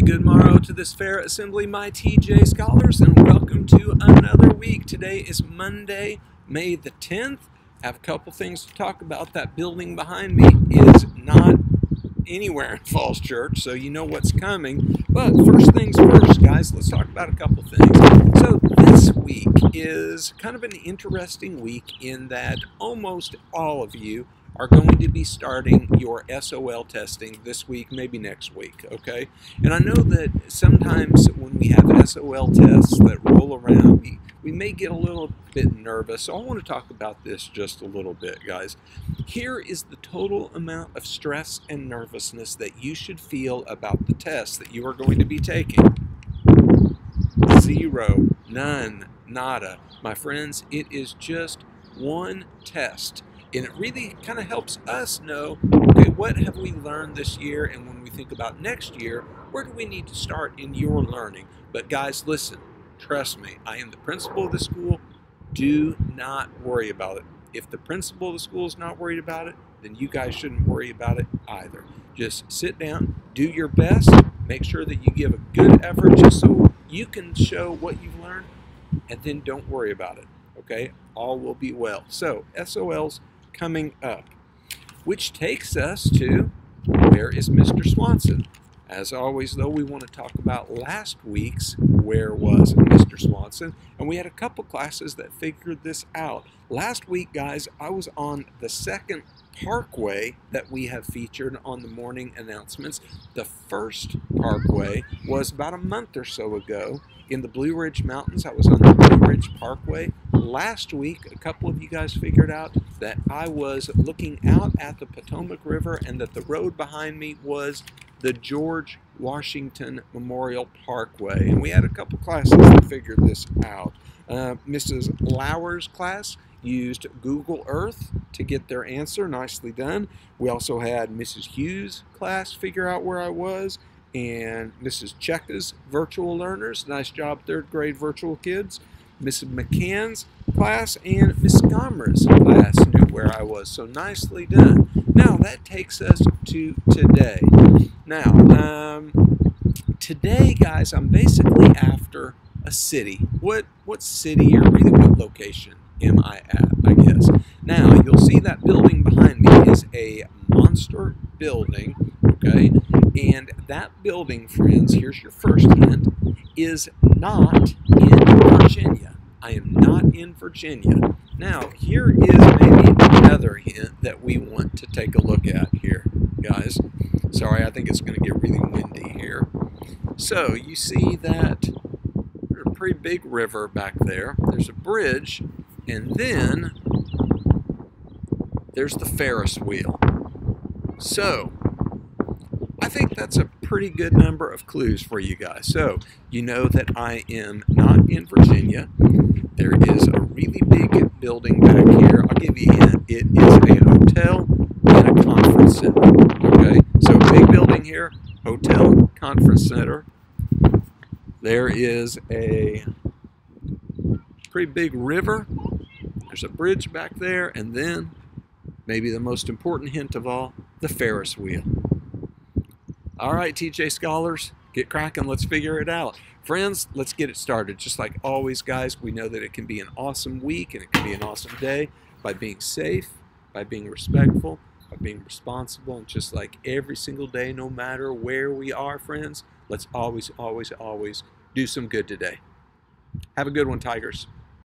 good morrow to this fair assembly, my TJ Scholars, and welcome to another week. Today is Monday, May the 10th. I have a couple things to talk about. That building behind me is not anywhere in Falls Church, so you know what's coming. But first things first, guys, let's talk about a couple things. So this week is kind of an interesting week in that almost all of you are going to be starting your SOL testing this week, maybe next week, okay? And I know that sometimes when we have SOL tests that roll around, we may get a little bit nervous. So I want to talk about this just a little bit, guys. Here is the total amount of stress and nervousness that you should feel about the test that you are going to be taking. 0, none, nada. My friends, it is just one test. And it really kind of helps us know, okay, what have we learned this year? And when we think about next year, where do we need to start in your learning? But guys, listen, trust me, I am the principal of the school. Do not worry about it. If the principal of the school is not worried about it, then you guys shouldn't worry about it either. Just sit down, do your best, make sure that you give a good effort just so you can show what you've learned, and then don't worry about it, okay? All will be well. So, SOLs coming up, which takes us to, where is Mr. Swanson? As always, though, we want to talk about last week's Where Was Mr. Swanson? And we had a couple classes that figured this out. Last week, guys, I was on the second parkway that we have featured on the morning announcements. The first parkway was about a month or so ago in the Blue Ridge Mountains. I was on the Blue Ridge Parkway. Last week, a couple of you guys figured out that I was looking out at the Potomac River and that the road behind me was the George Washington Memorial Parkway. And we had a couple classes that figured this out. Mrs. Lauer's class used Google Earth to get their answer. Nicely done. We also had Mrs. Hughes' class figure out where I was, and Mrs. Checka's virtual learners. Nice job, third grade virtual kids. Mrs. McCann's class and Miss Gomer's class knew where I was, so nicely done. Now that takes us to today. Now, today, guys, I'm basically after a city. What city or really what location am I at, I guess? Now, you'll see that building behind me is a monster building, okay? And that building, friends, here's your first hint, is not in Virginia. I am not in Virginia. Now, here is maybe another hint that we want to take a look at here, guys. Sorry, I think it's going to get really windy here. So, you see that there's a pretty big river back there. There's a bridge, and then there's the Ferris wheel. So, I think that's a pretty good number of clues for you guys. So, you know that I am not in Virginia. There is a really big building back here. I'll give you a hint. It is a hotel and a conference center. Okay, so big building here, hotel, conference center. There is a pretty big river. There's a bridge back there, and then, maybe the most important hint of all, the Ferris wheel. All right, TJ Scholars, get cracking. Let's figure it out. Friends, let's get it started. Just like always, guys, we know that it can be an awesome week and it can be an awesome day by being safe, by being respectful, by being responsible, and just like every single day, no matter where we are, friends, let's always, always, always do some good today. Have a good one, Tigers.